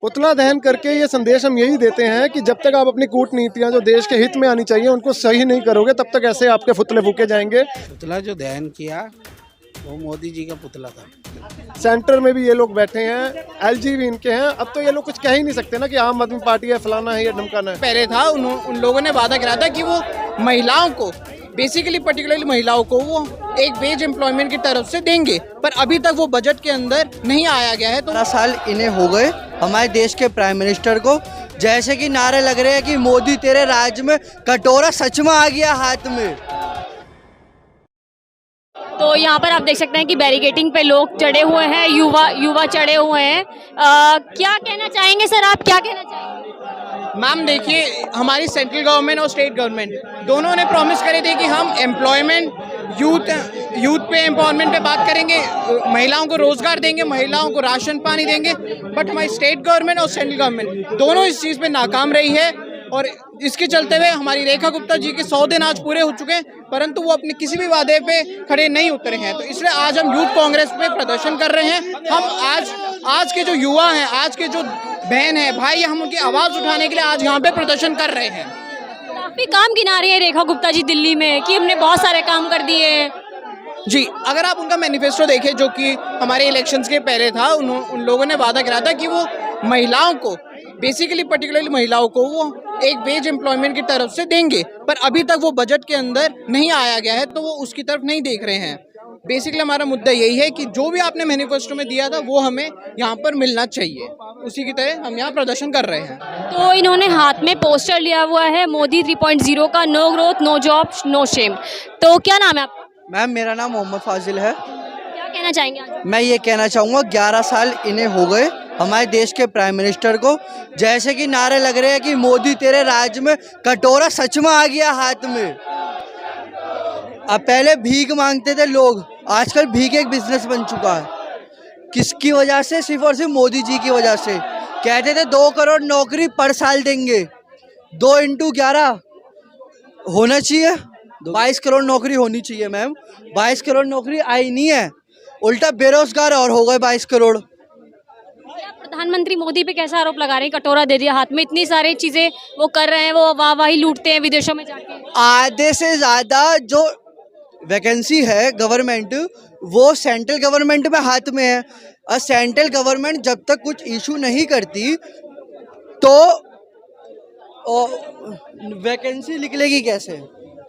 पुतला दहन करके ये संदेश हम यही देते हैं कि जब तक आप अपनी कूटनीतियां जो देश के हित में आनी चाहिए उनको सही नहीं करोगे तब तक ऐसे आपके पुतले फूके जाएंगे। पुतला जो दहन किया वो मोदी जी का पुतला था। सेंटर में भी ये लोग बैठे हैं, एलजी भी इनके हैं। अब तो ये लोग कुछ कह ही नहीं सकते ना कि आम आदमी पार्टी है, फलाना है या ढमकाना है। पहले था उन लोगों ने वादा करा था कि वो महिलाओं को बेसिकली पर्टिकुलरली महिलाओं को वो एक वेज एम्प्लॉयमेंट की तरफ से देंगे, पर अभी तक वो बजट के अंदर नहीं आया गया है। तो 12 साल इन्हें हो गए हमारे देश के प्राइम मिनिस्टर को, जैसे कि नारे लग रहे हैं कि मोदी तेरे राज में कटोरा सच में आ गया हाथ में। तो यहाँ पर आप देख सकते हैं कि बैरिकेडिंग पे लोग चढ़े हुए हैं, युवा चढ़े हुए हैं। क्या कहना चाहेंगे सर, आप क्या कहना चाहेंगे? मैम देखिए, हमारी सेंट्रल गवर्नमेंट और स्टेट गवर्नमेंट दोनों ने प्रॉमिस करे थे कि हम एम्प्लॉयमेंट यूथ पे एम्पावरमेंट पे बात करेंगे, महिलाओं को रोजगार देंगे, महिलाओं को राशन पानी देंगे। बट हमारी स्टेट गवर्नमेंट और सेंट्रल गवर्नमेंट दोनों इस चीज़ पे नाकाम रही है और इसके चलते हुए हमारी रेखा गुप्ता जी के 100 दिन आज पूरे हो चुके हैं, परंतु वो अपने किसी भी वादे पे खड़े नहीं उतरे हैं। तो इसलिए आज हम यूथ कांग्रेस पे प्रदर्शन कर रहे हैं। हम आज के जो युवा हैं, आज के जो बहन है, भाई, हम उनकी आवाज़ उठाने के लिए आज यहाँ पे प्रदर्शन कर रहे हैं। काफी काम गिना रही है रेखा गुप्ता जी दिल्ली में कि हमने बहुत सारे काम कर दिए हैं। जी, अगर आप उनका मैनिफेस्टो देखें जो कि हमारे इलेक्शंस के पहले था, उन लोगों ने वादा करा था कि वो महिलाओं को बेसिकली पर्टिकुलरली महिलाओं को वो एक वेज एम्प्लॉयमेंट की तरफ से देंगे, पर अभी तक वो बजट के अंदर नहीं आया गया है, तो वो उसकी तरफ नहीं देख रहे हैं। बेसिकली हमारा मुद्दा यही है कि जो भी आपने मैनिफेस्टो में दिया था वो हमें यहाँ पर मिलना चाहिए, उसी की तरह हम यहाँ प्रदर्शन कर रहे हैं। तो इन्होंने हाथ में पोस्टर लिया हुआ है मोदी 3.0 का, no growth no job no shame. तो क्या नाम है आपका? मैम मेरा नाम मोहम्मद फाजिल है। क्या कहना चाहेंगे आज? मैं ये कहना चाहूँगा 11 साल इन्हें हो गए हमारे देश के प्राइम मिनिस्टर को, जैसे कि नारे लग रहे हैं कि मोदी तेरे राज में कटोरा सच में आ गया हाथ में। अब पहले भीख मांगते थे लोग, आजकल भीख एक बिजनेस बन चुका है। किसकी वजह से? सिर्फ और सिर्फ मोदी जी की वजह से। कहते थे 2 करोड़ नौकरी पर साल देंगे, 2 × 11 होना चाहिए, 22 करोड़ नौकरी होनी चाहिए। मैम 22 करोड़ नौकरी आई नहीं है, उल्टा बेरोजगार और हो गए 22 करोड़। प्रधानमंत्री मोदी पे कैसा आरोप लगा रहे हैं? कटोरा दे दिया हाथ में, इतनी सारी चीजें वो कर रहे हैं, वो वाहवाही लूटते हैं विदेशों में जाके। आधे से ज़्यादा जो वैकेंसी है गवर्नमेंट, वो सेंट्रल गवर्नमेंट में हाथ में है। और सेंट्रल गवर्नमेंट जब तक कुछ इशू नहीं करती तो वैकेंसी निकलेगी कैसे?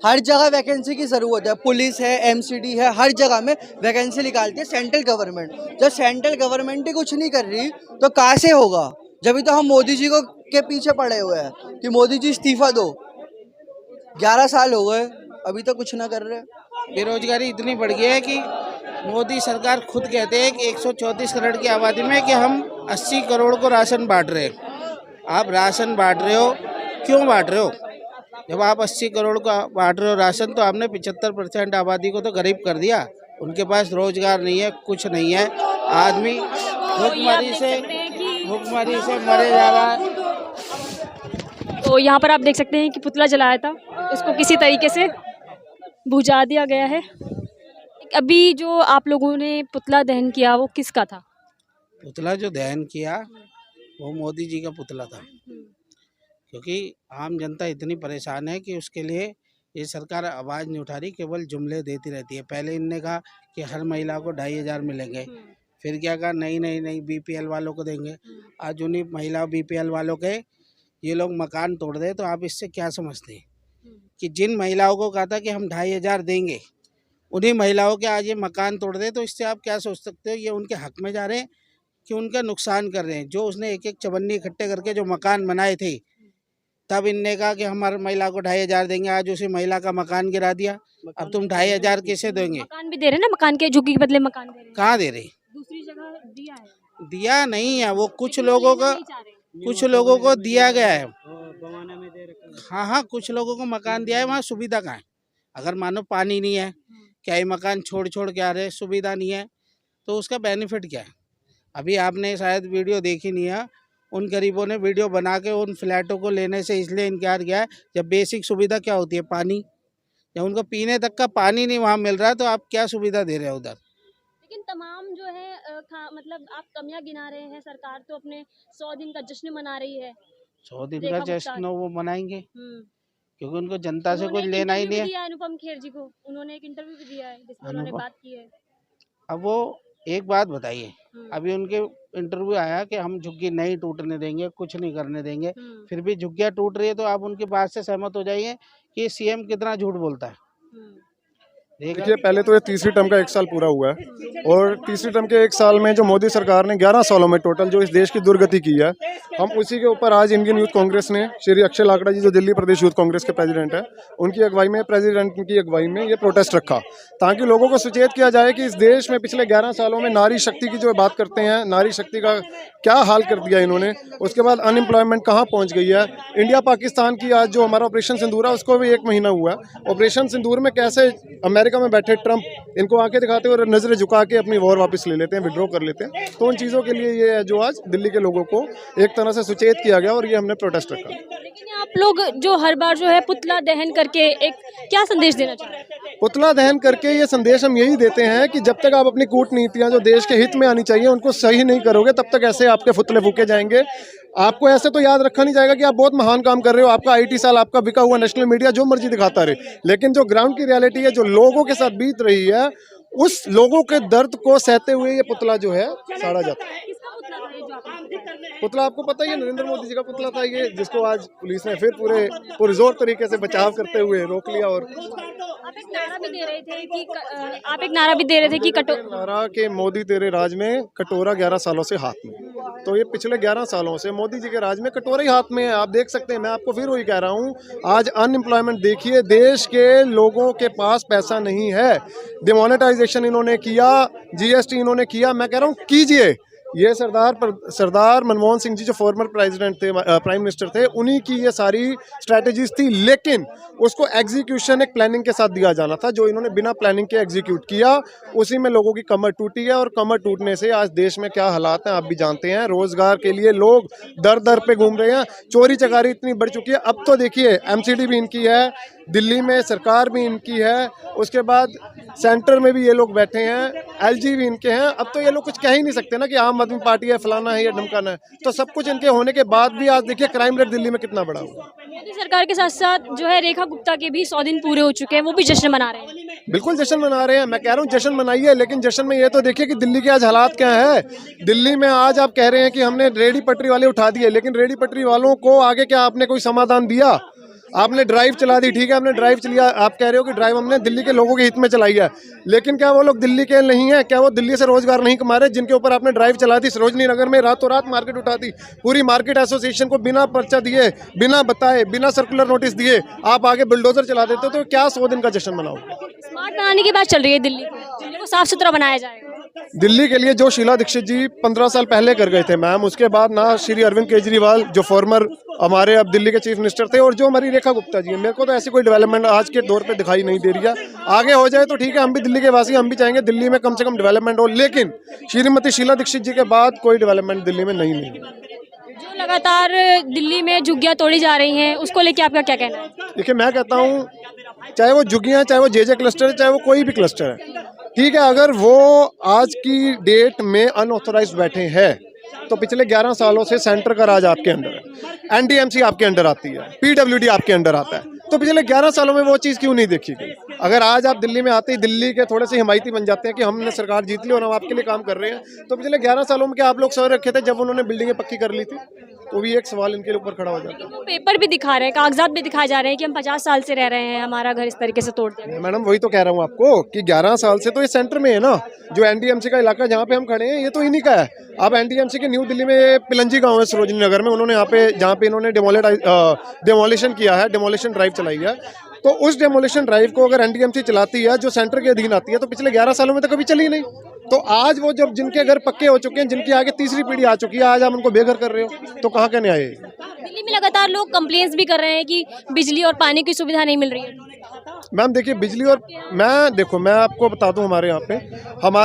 हर जगह वैकेंसी की ज़रूरत है, पुलिस है, एमसीडी है, हर जगह में वैकेंसी निकालती है सेंट्रल गवर्नमेंट। जब सेंट्रल गवर्नमेंट ही कुछ नहीं कर रही तो कहाँ से होगा? जब तो हम मोदी जी को के पीछे पड़े हुए हैं कि मोदी जी इस्तीफा दो। 11 साल हो गए अभी तक कुछ ना कर रहे। बेरोजगारी इतनी बढ़ गई है कि मोदी सरकार खुद कहते हैं कि 134 करोड़ की आबादी में कि हम 80 करोड़ को राशन बांट रहे हैं। आप राशन बांट रहे हो, क्यों बांट रहे हो? जब आप 80 करोड़ को बांट रहे हो राशन, तो आपने 75% आबादी को तो गरीब कर दिया। उनके पास रोजगार नहीं है, कुछ नहीं है, आदमी भूखमरी से मरे जा रहा है। तो यहाँ पर आप देख सकते हैं कि पुतला जलाया था, इसको किसी तरीके से बुझा दिया गया है। अभी जो आप लोगों ने पुतला दहन किया वो किसका था? पुतला जो दहन किया वो मोदी जी का पुतला था, क्योंकि आम जनता इतनी परेशान है कि उसके लिए ये सरकार आवाज़ नहीं उठा रही, केवल जुमले देती रहती है। पहले इनने कहा कि हर महिला को 2,500 मिलेंगे, फिर क्या कहा, नहीं बीपीएल वालों को देंगे। आज उन्हीं महिला बीपीएल वालों के ये लोग मकान तोड़ दे, तो आप इससे क्या समझते हैं कि जिन महिलाओं को कहा था कि हम 2,500 देंगे, उन्हीं महिलाओं के आज ये मकान तोड़ दे, तो इससे आप क्या सोच सकते हो? ये उनके हक में जा रहे हैं कि उनका नुकसान कर रहे हैं। जो उसने एक एक चवन्नी इकट्ठे करके जो मकान बनाए थे, तब इनने कहा कि हम हर महिला को 2,500 देंगे, आज उसी महिला का मकान गिरा दिया। अब तुम 2,500 कैसे देंगे? मकान भी दे रहे हैं ना, मकान के झुग्गी के बदले मकान दे रहे हैं। कहाँ दे रहे? दूसरी जगह दिया है। दिया नहीं है, वो कुछ लोगों को दिया गया है। हाँ, कुछ लोगों को मकान दिया है, वहाँ सुविधा कहाँ है? अगर मानो पानी नहीं है, क्या ये मकान छोड़ के आ रहे, सुविधा नहीं है, तो उसका बेनिफिट क्या है? अभी आपने शायद वीडियो देखी नहीं है, उन गरीबों ने वीडियो बना के उन फ्लैटों को लेने से इसलिए इनकार किया है। जब बेसिक सुविधा क्या होती है? पानी। जब उनको पीने तक का पानी नहीं वहाँ मिल रहा है, तो आप क्या सुविधा दे रहे हो उधर? लेकिन तमाम जो है मतलब आप कमियां गिना रहे हैं, सरकार तो अपने 100 दिन का जश्न मना रही है। 100 दिन रेखा का गुप्ता जश्न वो मनाएंगे, हम्म क्योंकि उनको जनता से उन्होंने कुछ एक लेना ही इंटरव्यू नहीं भी है। दिया है अनुपम खेर जी को, उन्होंने एक इंटरव्यू भी दिया है जिसमें उन्होंने अनुपम- बात की है। अब वो एक बात बताइए, हम्म, अभी उनके इंटरव्यू आया कि हम झुग्गी नहीं टूटने देंगे, कुछ नहीं करने देंगे, हम्म, फिर भी झुग्गियां टूट रही है, तो आप उनकी बात से सहमत हो जाइए कि सीएम कितना झूठ बोलता है। हम्म, देखिए, पहले तो ये तीसरी टर्म का 1 साल पूरा हुआ है और तीसरी टर्म के 1 साल में जो मोदी सरकार ने 11 सालों में टोटल जो इस देश की दुर्गति की है, हम उसी के ऊपर आज इंडियन यूथ कांग्रेस ने श्री अक्षय लाकड़ा जी जो दिल्ली प्रदेश यूथ कांग्रेस के प्रेसिडेंट है, उनकी अगुवाई में प्रेसिडेंट की अगुवाई में ये प्रोटेस्ट रखा, ताकि लोगों को सचेत किया जाए कि इस देश में पिछले 11 सालों में नारी शक्ति की जो बात करते हैं, नारी शक्ति का क्या हाल कर दिया इन्होंने। उसके बाद अनएम्प्लॉयमेंट कहाँ पहुँच गई है। इंडिया पाकिस्तान की आज जो हमारा ऑपरेशन सिंदूर है उसको भी 1 महीना हुआ है। ऑपरेशन सिंदूर में कैसे अमेरिका में बैठे ट्रंप इनको आके दिखाते हैं और नजरें झुका के अपनी वॉर वापस ले लेते हैं, विड्रॉ कर लेते हैं। तो उन चीज़ों के लिए ये है जो आज दिल्ली के लोगों को एक तरह से सचेत किया गया और ये हमने प्रोटेस्ट रखा। लेकिन आप लोग जो हर बार जो है पुतला दहन करके एक क्या संदेश देना चाहते हैं? पुतला दहन करके ये संदेश हम यही देते हैं कि जब तक आप अपनी कूटनीतियां जो देश के हित में आनी चाहिए उनको सही नहीं करोगे, तब तक ऐसे आपके पुतले फूके जाएंगे। आपको ऐसे तो याद रखा नहीं जाएगा कि आप बहुत महान काम कर रहे हो, आपका आईटी साल आपका बिका हुआ, नेशनल मीडिया जो मर्जी दिखाता रहे, लेकिन जो ग्राउंड की रियलिटी है, जो लोगों के साथ बीत रही है, उस लोगों के दर्द को सहते हुए ये पुतला जो है साड़ा जाता है। किसका पुतला था ये जो आप पुतला आपको पता ही है, नरेंद्र मोदी जी का पुतला था ये, जिसको आज पुलिस ने फिर पूरे पुरजोर तरीके से बचाव करते हुए रोक लिया। और आप एक नारा भी दे रहे थे कि आप एक नारा भी दे रहे थे कि नारा के मोदी तेरे राज में कटोरा 11 सालों से हाथ में, तो ये पिछले 11 सालों से मोदी जी के राज में कटोरा ही हाथ में है। आप देख सकते हैं, मैं आपको फिर वही कह रहा हूँ, आज अनएम्प्लॉयमेंट देखिए, देश के लोगों के पास पैसा नहीं है। डिमोनेटाइजेशन इन्होंने किया, जीएसटी इन्होंने किया, मैं कह रहा हूँ कीजिए। ये सरदार मनमोहन सिंह जी जो फॉर्मर प्रेसिडेंट थे, प्राइम मिनिस्टर थे, उन्हीं की ये सारी स्ट्रैटेजीज थी, लेकिन उसको एग्जीक्यूशन एक प्लानिंग के साथ दिया जाना था, जो इन्होंने बिना प्लानिंग के एग्जीक्यूट किया। उसी में लोगों की कमर टूटी है और कमर टूटने से आज देश में क्या हालात हैं आप भी जानते हैं। रोजगार के लिए लोग दर दर पे घूम रहे हैं, चोरी चकारी इतनी बढ़ चुकी है। अब तो देखिए एमसीडी भी इनकी है, दिल्ली में सरकार भी इनकी है, उसके बाद सेंटर में भी ये लोग बैठे हैं, एलजी भी इनके हैं। अब तो ये लोग कुछ कह ही नहीं सकते ना कि आम आदमी पार्टी है, फलाना है या ढमकाना है। तो सब कुछ इनके होने के बाद भी आज देखिए क्राइम रेट दिल्ली में कितना बढ़ा हुआ। मोदी सरकार के साथ साथ जो है रेखा गुप्ता के भी 100 दिन पूरे हो चुके हैं, वो भी जश्न मना रहे हैं। बिल्कुल जश्न मना रहे हैं, मैं कह रहा हूँ जश्न मनाइए, लेकिन जश्न में ये तो देखिए कि दिल्ली के आज हालात क्या है। दिल्ली में आज आप कह रहे हैं कि हमने रेहड़ी पटरी वाले उठा दिए, लेकिन रेहड़ी पटरी वालों को आगे क्या आपने कोई समाधान दिया? आपने ड्राइव चला दी, ठीक है, हमने ड्राइव चलिया, आप कह रहे हो कि ड्राइव हमने दिल्ली के लोगों के हित में चलाई है, लेकिन क्या वो लोग दिल्ली के नहीं है? क्या वो दिल्ली से रोजगार नहीं कमा रहे जिनके ऊपर आपने ड्राइव चला दी? सरोजनी नगर में रातों रात मार्केट उठा दी, पूरी मार्केट एसोसिएशन को बिना पर्चा दिए, बिना बताए, बिना सर्कुलर नोटिस दिए आप आगे बुलडोजर चला देते हो। तो क्या 100 दिन का जश्न मनाओ? स्मार्ट बनाने की बात चल रही है, दिल्ली को साफ सुथरा बनाया जाएगा। दिल्ली के लिए जो शीला दीक्षित जी 15 साल पहले कर गए थे मैम, उसके बाद ना श्री अरविंद केजरीवाल जो फॉर्मर हमारे अब दिल्ली के चीफ मिनिस्टर थे, और जो हमारी रेखा गुप्ता जी है, मेरे को तो ऐसी कोई डेवलपमेंट आज के दौर पे दिखाई नहीं दे रही है। आगे हो जाए तो ठीक है, हम भी दिल्ली के वासी, हम भी चाहेंगे दिल्ली में कम से कम डेवलपमेंट हो, लेकिन श्रीमती शीला दीक्षित जी के बाद कोई डेवलपमेंट दिल्ली में नहीं मिली। जो लगातार दिल्ली में झुग्गियां तोड़ी जा रही हैं, उसको लेके आपका क्या कहना है? देखिए, मैं कहता हूँ चाहे वो झुग्गियाँ, चाहे वो जे क्लस्टर है, चाहे वो कोई भी क्लस्टर है, ठीक है, अगर वो आज की डेट में अनऑथोराइज्ड बैठे हैं तो पिछले 11 सालों से सेंटर का राज आपके अंडर है, एनडीएमसी आपके अंडर आती है, पीडब्ल्यूडी आपके अंडर आता है, तो पिछले 11 सालों में वो चीज़ क्यों नहीं देखी गई? अगर आज आप दिल्ली में आते ही दिल्ली के थोड़े से हिमायती बन जाते हैं कि हमने सरकार जीत ली और हम आपके लिए काम कर रहे हैं, तो पिछले 11 सालों में क्या आप लोग सो रखे थे जब उन्होंने बिल्डिंगें पक्की कर ली थी? तो भी एक सवाल इनके ऊपर खड़ा हो जाता है। वो पेपर भी दिखा रहे हैं, कागजात भी दिखाए जा रहे हैं कि हम 50 साल से रह रहे हैं, हमारा घर इस तरीके से तोड़ दिया। मैडम वही तो कह रहा हूँ आपको कि 11 साल से तो ये सेंटर में है ना, जो एनडीएमसी का इलाका जहाँ पे हम खड़े हैं ये तो इन्हीं का है। अब एनडीएमसी के न्यू दिल्ली में पिलंजी गांव है सरोजनी नगर में, उन्होंने यहाँ पे जहाँ पे इन्होंने डेमोलिशन किया है, डेमोलिशन ड्राइव चलाई है, तो उस डेमोलिशन ड्राइव को अगर एनडीएमसी चलाती है जो सेंटर के अधीन आती है, तो पिछले 11 सालों में तो कभी चली नहीं। तो आज वो जब जिनके घर पक्के हो चुके हैं, जिनकी आगे तीसरी पीढ़ी आ चुकी है, आज आप उनको बेघर कर रहे हो, तो कहाँ का न्याय है? दिल्ली में लगातार लोग कंप्लेंट्स भी कर रहे हैं कि बिजली और पानी की सुविधा नहीं मिल रही है। मैम देखिए बिजली और मैं आपको बता दूं, हमारे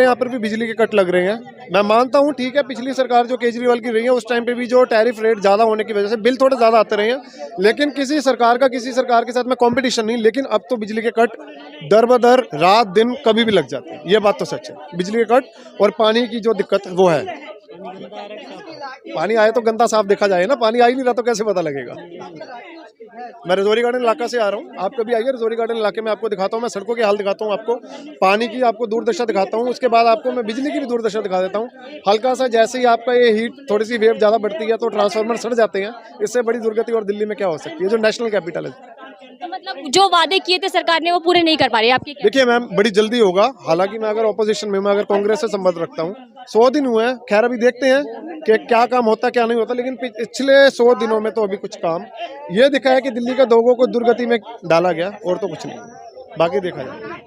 यहाँ पर भी बिजली के कट लग रहे हैं। मैं मानता हूं ठीक है, पिछली सरकार जो केजरीवाल की रही है उस टाइम पे भी जो टैरिफ रेट ज़्यादा होने की वजह से बिल थोड़े ज़्यादा आते रहे हैं, लेकिन किसी सरकार के साथ में कंपटीशन नहीं। लेकिन अब तो बिजली के कट दर बदर रात दिन कभी भी लग जाते हैं, ये बात तो सच है। बिजली के कट और पानी की जो दिक्कत वो है, पानी आए तो गंदा साफ देखा जाए ना, पानी आ ही नहीं रहा तो कैसे पता लगेगा। मैं रजौरी गार्डन इलाका से आ रहा हूँ, आप कभी आइए रजौरी गार्डन इलाके में, आपको दिखाता हूँ, मैं सड़कों के हाल दिखाता हूँ, आपको पानी की आपको दूरदशा दिखाता हूँ, उसके बाद आपको मैं बिजली की भी दूरदशा दिखा देता हूँ। हल्का सा जैसे ही आपका ये हीट थोड़ी सी वेव ज़्यादा बढ़ती है तो ट्रांसफार्मर सड़ जाते हैं। इससे बड़ी दुर्गति और दिल्ली में क्या हो सकती है, जो नेशनल कैपिटल है। तो मतलब जो वादे किए थे सरकार ने वो पूरे नहीं कर पा रही है, आपकी क्या? देखिए मैम, बड़ी जल्दी होगा। हालांकि मैं अगर ऑपोजिशन में, मैं अगर कांग्रेस से संबंध रखता हूँ, 100 दिन हुए हैं, खैर अभी देखते हैं कि क्या काम होता क्या नहीं होता। लेकिन पिछले 100 दिनों में तो अभी कुछ काम ये दिखा है कि दिल्ली के लोगों को दुर्गति में डाला गया, और तो कुछ नहीं, बाकी देखा जाए।